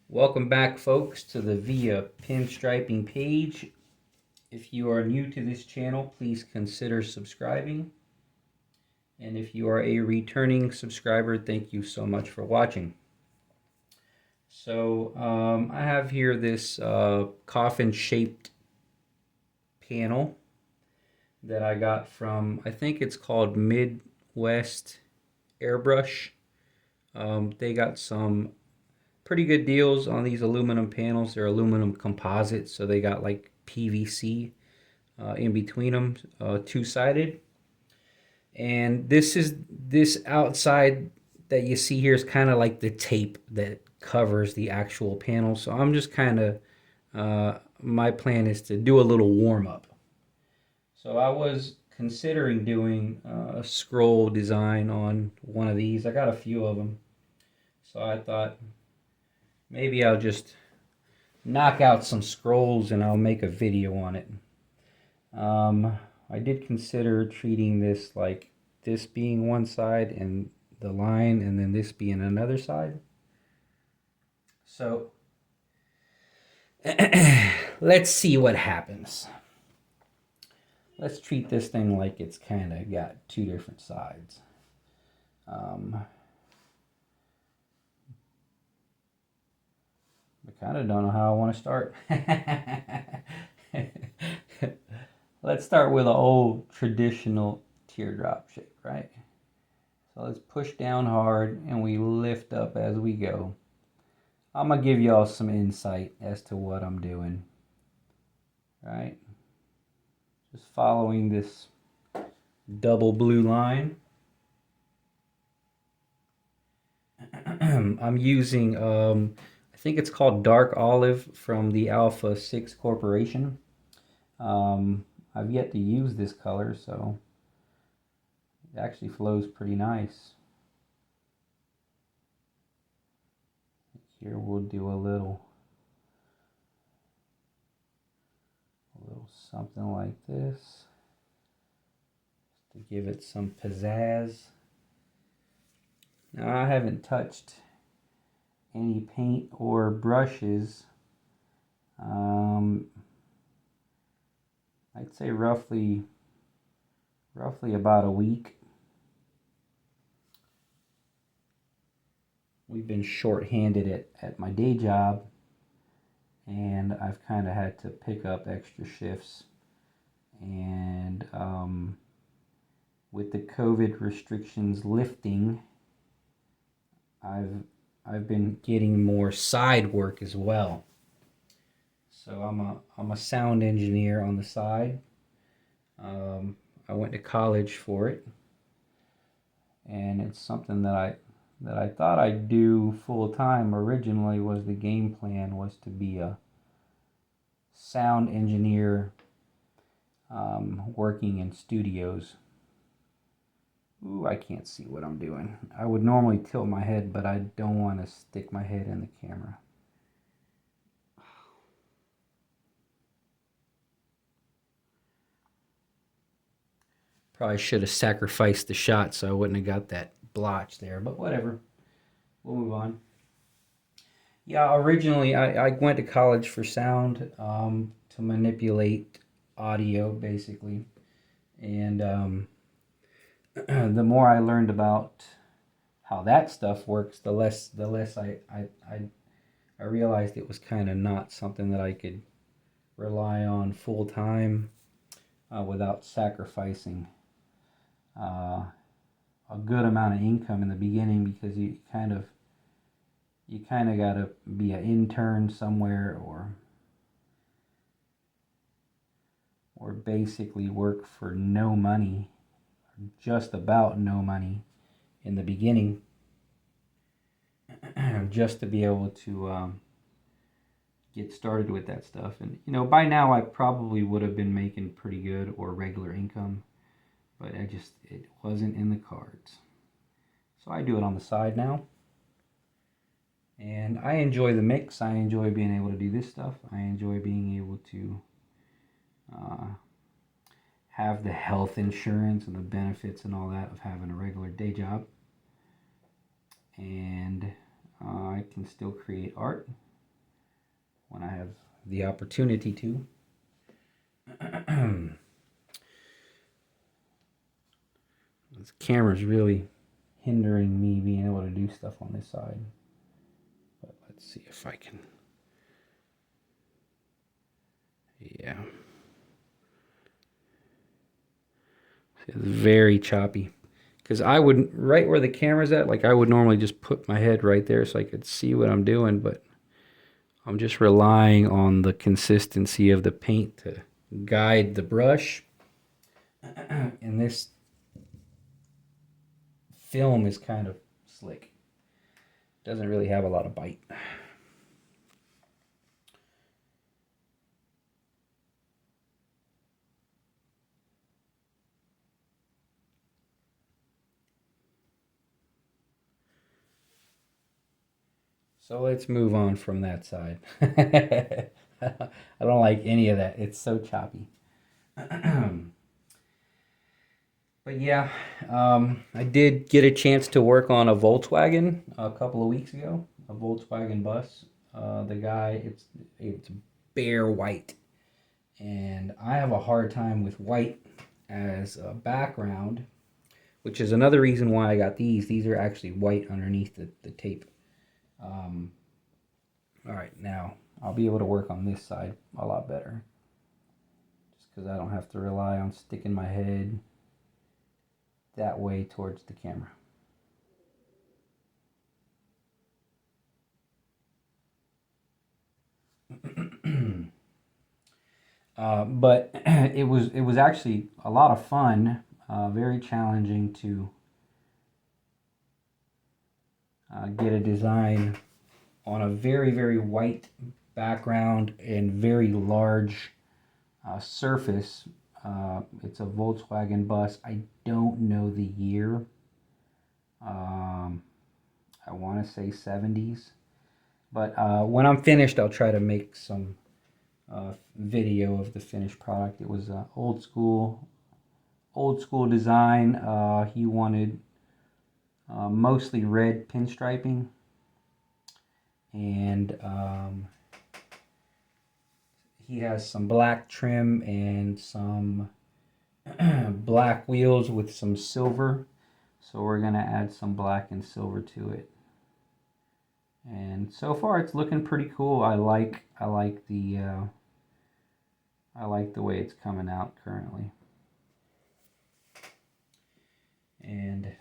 Welcome back, folks, to the Via Pinstriping page. If you are new to this channel, please consider subscribing. And if you are a returning subscriber, thank you so much for watching. So I have here this coffin-shaped panel that I got from, I think it's called Midwest Airbrush. They got some pretty good deals on these aluminum panels. They're aluminum composites, so they got like PVC in between them, two-sided. And this outside that you see here is kind of like the tape that covers the actual panel. So I'm just kind of, my plan is to do a little warm-up. So I was considering doing a scroll design on one of these. I got a few of them. So I thought maybe I'll just knock out some scrolls and I'll make a video on it. I did consider treating this like this being one side and the line, and then this being another side. So let's see what happens. Let's treat this thing like it's kind of got two different sides. I kind of don't know how I want to start. Let's start with an old traditional teardrop shape, right? So let's push down hard and we lift up as we go. I'm going to give y'all some insight as to what I'm doing, right? Just following this double blue line. I'm using, I think it's called Dark Olive from the Alpha 6 Corporation. I've yet to use this color, so it actually flows pretty nice. Here we'll do a little something like this to give it some pizzazz. Now I haven't touched any paint or brushes. I'd say roughly about a week. We've been short-handed at my day job, and I've kind of had to pick up extra shifts. And with the COVID restrictions lifting, I've been getting more side work as well. So I'm a sound engineer on the side. I went to college for it, and it's something that I thought I'd do full time. Originally, was the game plan was to be a sound engineer, working in studios. Ooh, I can't see what I'm doing. I would normally tilt my head, but I don't want to stick my head in the camera. Probably should have sacrificed the shot so I wouldn't have got that blotch there, but whatever. We'll move on. Yeah, originally I went to college for sound, to manipulate audio, basically. And the more I learned about how that stuff works, the less I realized it was kind of not something that I could rely on full time without sacrificing a good amount of income in the beginning, because you kind of got to be an intern somewhere, or basically work for no money, just about no money in the beginning, just to be able to get started with that stuff. And you know, by now I probably would have been making pretty good or regular income, but it wasn't in the cards. So I do it on the side now, and I enjoy the mix. I enjoy being able to do this stuff. I enjoy being able to have the health insurance and the benefits and all that of having a regular day job. And I can still create art when I have the opportunity to. This camera's really hindering me being able to do stuff on this side. But let's see if I can. Yeah. It's very choppy. Because I would, right where the camera's at, like I would normally just put my head right there so I could see what I'm doing, but I'm just relying on the consistency of the paint to guide the brush. And this film is kind of slick. Doesn't really have a lot of bite. So let's move on from that side. I don't like any of that. It's so choppy. But yeah, I did get a chance to work on a Volkswagen a couple of weeks ago. A Volkswagen bus. The guy, it's bare white, and I have a hard time with white as a background, which is another reason why I got these. These are actually white underneath the tape. All right, now I'll be able to work on this side a lot better, just because I don't have to rely on sticking my head that way towards the camera. But it was actually a lot of fun, very challenging to get a design on a very white background and very large surface. It's a Volkswagen bus. I don't know the year. I want to say 70s. But when I'm finished, I'll try to make some video of the finished product. It was old school design. He wanted mostly red pinstriping, and he has some black trim and some black wheels with some silver. So we're gonna add some black and silver to it. And so far it's looking pretty cool. I like the way it's coming out currently. And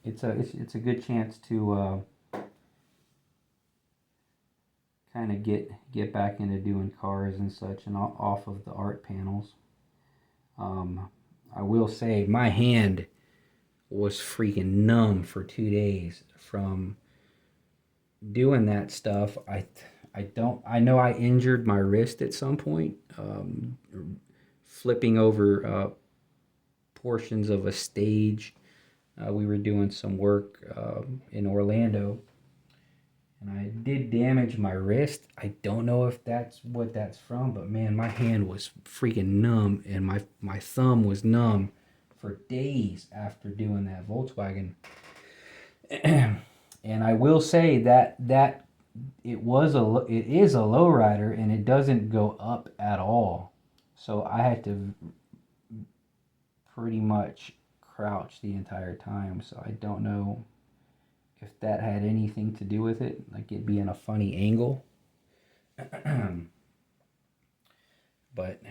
it's a good chance to kind of get back into doing cars and such, and off of the art panels. I will say my hand was freaking numb for 2 days from doing that stuff. I know I injured my wrist at some point, flipping over portions of a stage. We were doing some work in Orlando, and I did damage my wrist. I don't know if that's what that's from, but man, my hand was freaking numb, and my thumb was numb for days after doing that Volkswagen. And I will say that it is a lowrider, and it doesn't go up at all. So I had to pretty much crouch the entire time. So I don't know if that had anything to do with it, like it being a funny angle. But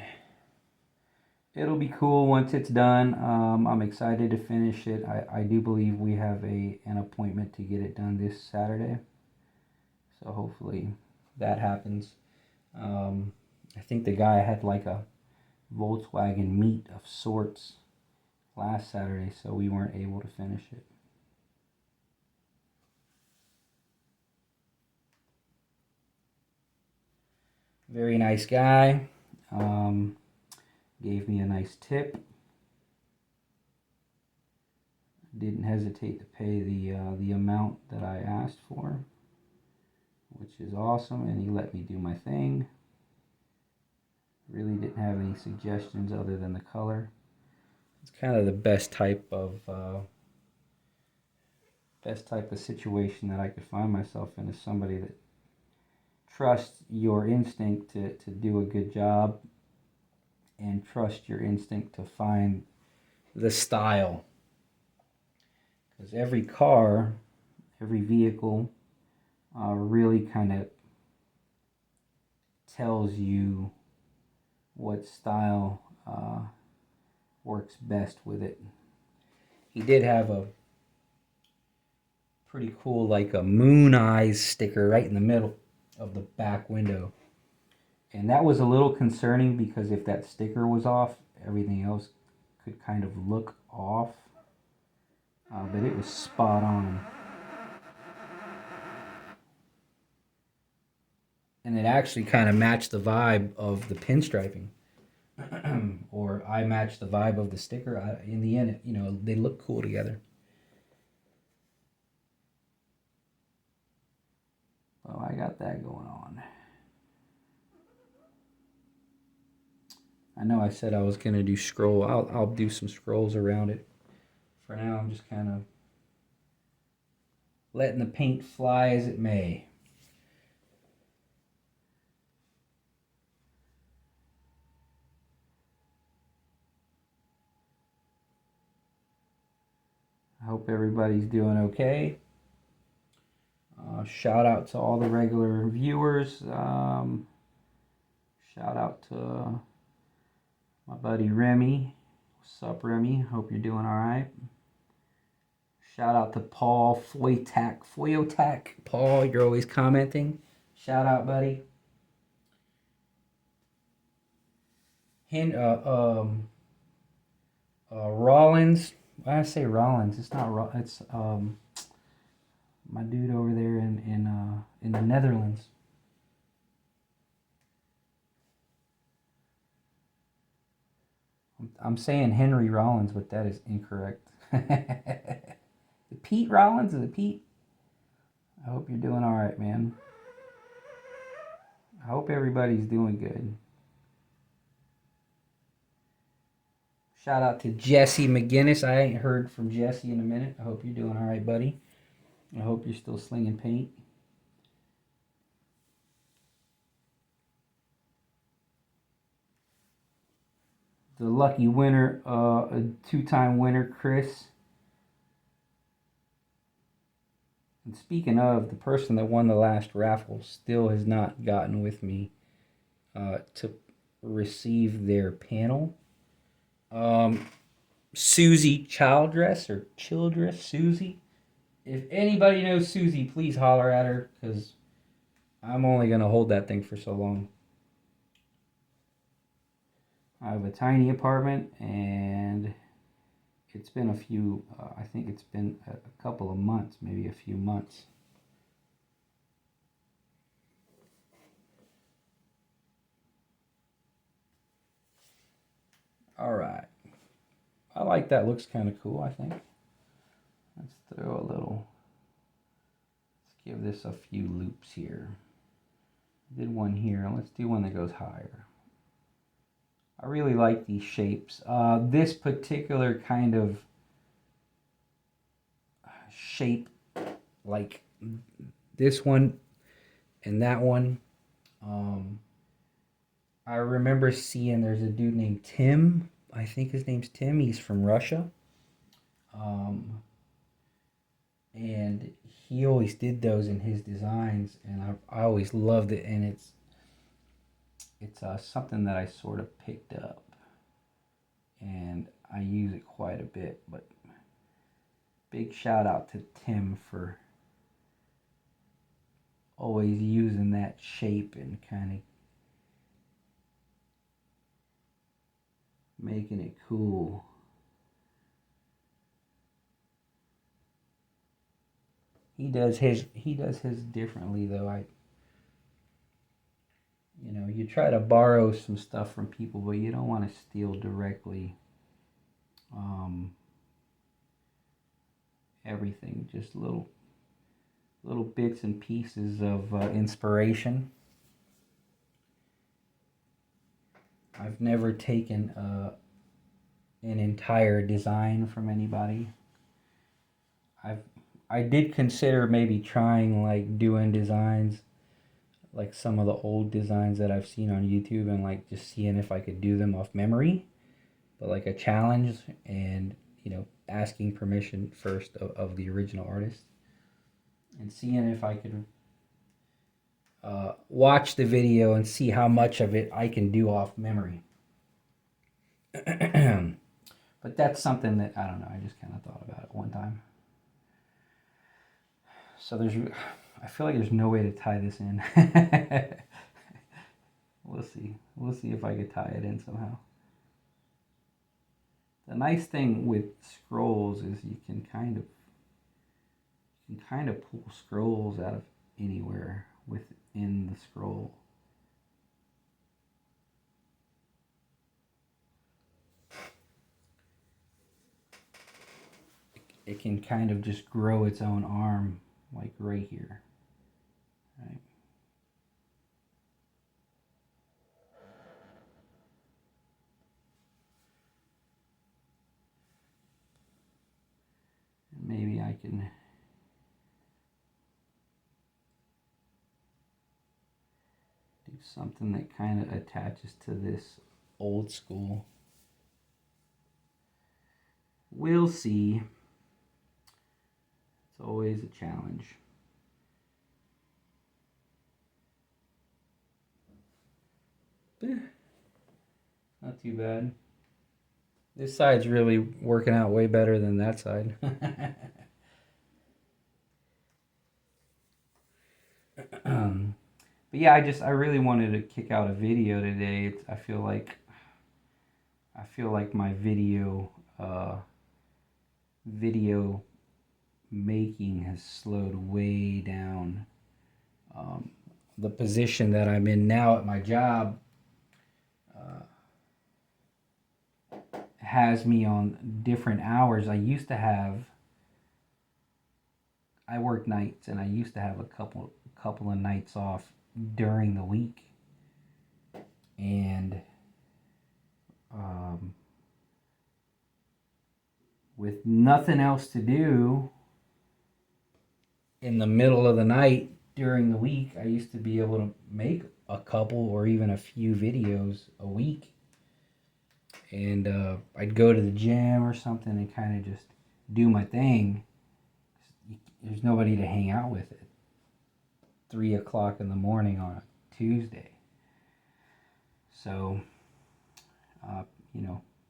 it'll be cool once it's done. I'm excited to finish it. I do believe we have an appointment to get it done this Saturday. So hopefully that happens. I think the guy had like a Volkswagen meet of sorts last Saturday, so we weren't able to finish it. Very nice guy. Gave me a nice tip. Didn't hesitate to pay the amount that I asked for, which is awesome, and he let me do my thing. Really didn't have any suggestions other than the color. It's kind of the best type of best type of situation that I could find myself in is somebody that trusts your instinct to do a good job and trust your instinct to find the style. Because every car, every vehicle really kind of tells you what style works best with it. He did have a pretty cool, like a moon eyes sticker right in the middle of the back window. And that was a little concerning because if that sticker was off, everything else could kind of look off. But it was spot on. And it actually kind of matched the vibe of the pinstriping. Or I matched the vibe of the sticker. In the end, you know, they look cool together. Well, I got that going on. I know I said I was going to do scroll. I'll do some scrolls around it. For now, I'm just kind of letting the paint fly as it may. I hope everybody's doing okay. Shout out to all the regular viewers. Shout out to my buddy Remy. What's up, Remy? Hope you're doing all right. Shout out to Paul Foyotak. Paul, you're always commenting. Shout out, buddy. Rollins. When I say Rollins, it's not Rollins. It's my dude over there in the Netherlands. I'm saying Henry Rollins, but that is incorrect. Pete Rollins? Is it Pete? I hope you're doing all right, man. I hope everybody's doing good. Shout out to Jesse McGinnis. I ain't heard from Jesse in a minute. I hope you're doing all right, buddy. I hope you're still slinging paint. The lucky winner, a two-time winner, Chris. And speaking of, the person that won the last raffle still has not gotten with me to receive their panel. Susie Childress or Childress, Susie. If anybody knows Susie, please holler at her because I'm only going to hold that thing for so long. I have a tiny apartment and it's been a few, I think it's been a couple of months, maybe a few months. All right. I like that. Looks kind of cool, I think. Let's throw a little, let's give this a few loops here. Did one here. Let's do one that goes higher. I really like these shapes. This particular kind of shape, like this one and that one, I remember seeing there's a dude named Tim. I think his name's Tim. He's from Russia. And he always did those in his designs, and I always loved it. And it's something that I sort of picked up, and I use it quite a bit. But big shout out to Tim for always using that shape and kind of making it cool. He does his differently though. You know, you try to borrow some stuff from people, but you don't want to steal directly everything. Just little bits and pieces of inspiration. I've never taken an entire design from anybody. I did consider maybe trying like doing designs, like some of the old designs that I've seen on YouTube, and like just seeing if I could do them off memory, but like a challenge, and asking permission first of the original artist, and seeing if I could watch the video and see how much of it I can do off memory. But that's something that, I don't know, I just kind of thought about it one time. So I feel like there's no way to tie this in. We'll see. We'll see if I could tie it in somehow. The nice thing with scrolls is you can kind of pull scrolls out of anywhere within the scroll. It can kind of just grow its own arm, like right here. Right? And maybe I can do something that kind of attaches to this old school. We'll see. It's always a challenge. Not too bad. This side's really working out way better than that side. But yeah, I really wanted to kick out a video today. I feel like my video making has slowed way down. The position that I'm in now at my job has me on different hours. I work nights, and I used to have a couple of nights off during the week, and with nothing else to do in the middle of the night during the week, I used to be able to make a couple or even a few videos a week. And I'd go to the gym or something and kind of just do my thing. There's nobody to hang out with at 3 o'clock in the morning on a Tuesday. So,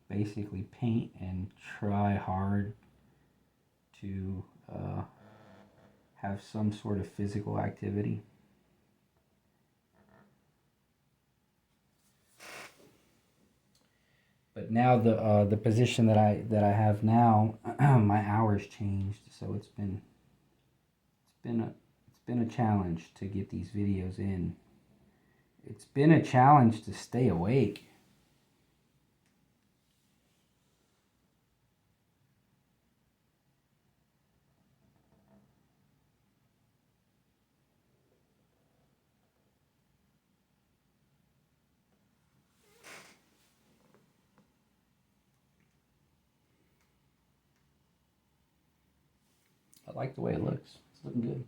basically paint and try hard to have some sort of physical activity. But now the position that I have now, my hours changed, so it's been a challenge to get these videos in. It's been a challenge to stay awake. I like the way it looks. It's looking good.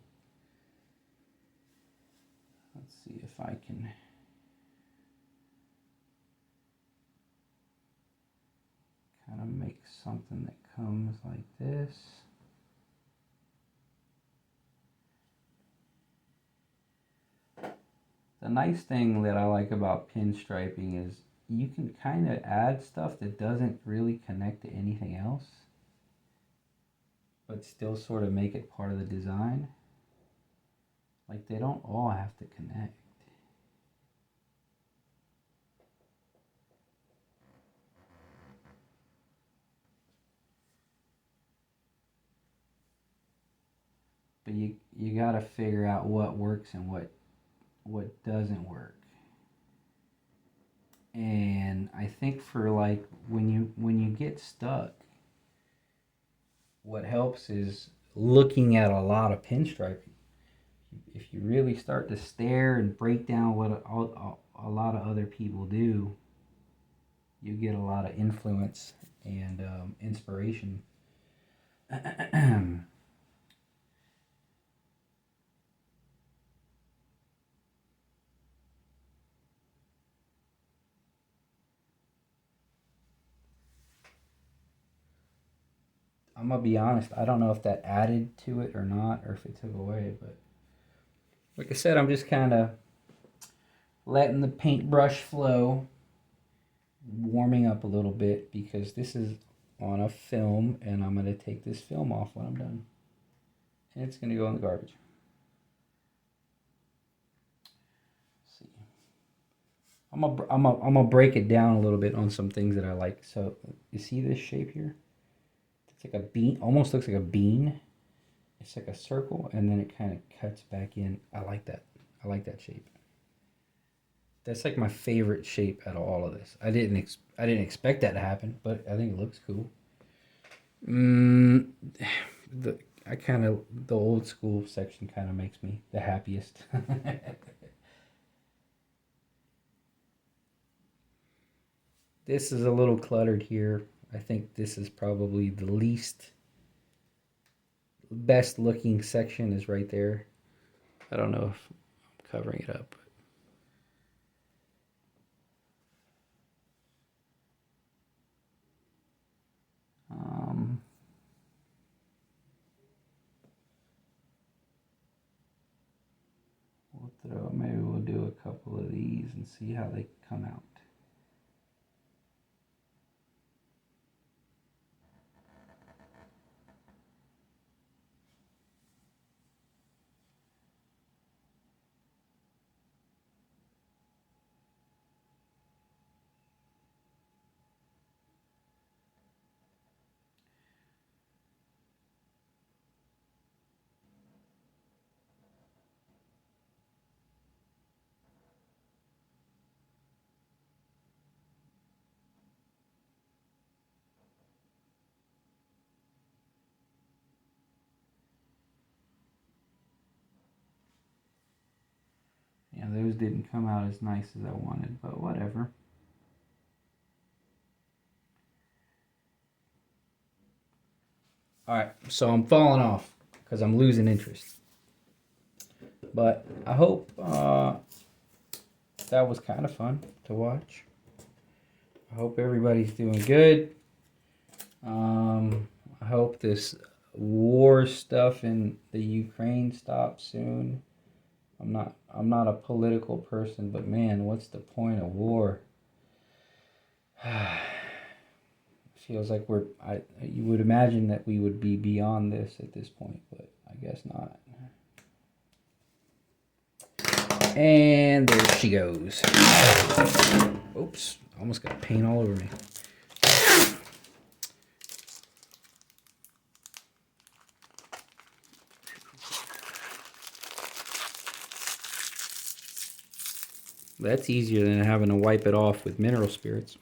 Let's see if I can kind of make something that comes like this. The nice thing that I like about pinstriping is you can kind of add stuff that doesn't really connect to anything else, but still sort of make it part of the design. Like, they don't all have to connect. But you got to figure out what works and what doesn't work. And I think for like when you get stuck, what helps is looking at a lot of pinstriping. If you really start to stare and break down what a lot of other people do, you get a lot of influence and inspiration. I'm gonna be honest, I don't know if that added to it or not, or if it took away, but like I said, I'm just kind of letting the paintbrush flow, warming up a little bit, because this is on a film and I'm gonna take this film off when I'm done. And it's gonna go in the garbage. Let's see. I'm gonna break it down a little bit on some things that I like. So you see this shape here? It's like a bean, almost looks like a bean. It's like a circle, and then it kind of cuts back in. I like that. I like that shape. That's like my favorite shape out of all of this. I didn't expect that to happen, but I think it looks cool. The old school section kind of makes me the happiest. This is a little cluttered here. I think this is probably the least best looking section is right there. I don't know if I'm covering it up. Maybe we'll do a couple of these and see how they come out. Yeah, those didn't come out as nice as I wanted, but whatever. Alright, so I'm falling off because I'm losing interest. But I hope that was kind of fun to watch. I hope everybody's doing good. I hope this war stuff in the Ukraine stops soon. I'm not a political person, but man, what's the point of war? Feels like you would imagine that we would be beyond this at this point, but I guess not. And there she goes. Oops, almost got paint all over me. That's easier than having to wipe it off with mineral spirits.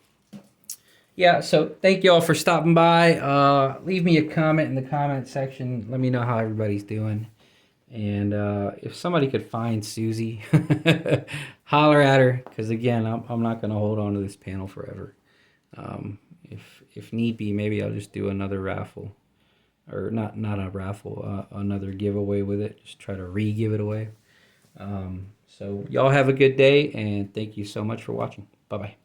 Yeah, so thank you all for stopping by. Leave me a comment in the comment section. Let me know how everybody's doing. And if somebody could find Susie, holler at her. Because again, I'm not going to hold on to this panel forever. If need be, maybe I'll just do another raffle. Or not a raffle, another giveaway with it. Just try to re-give it away. So y'all have a good day, and thank you so much for watching. Bye-bye.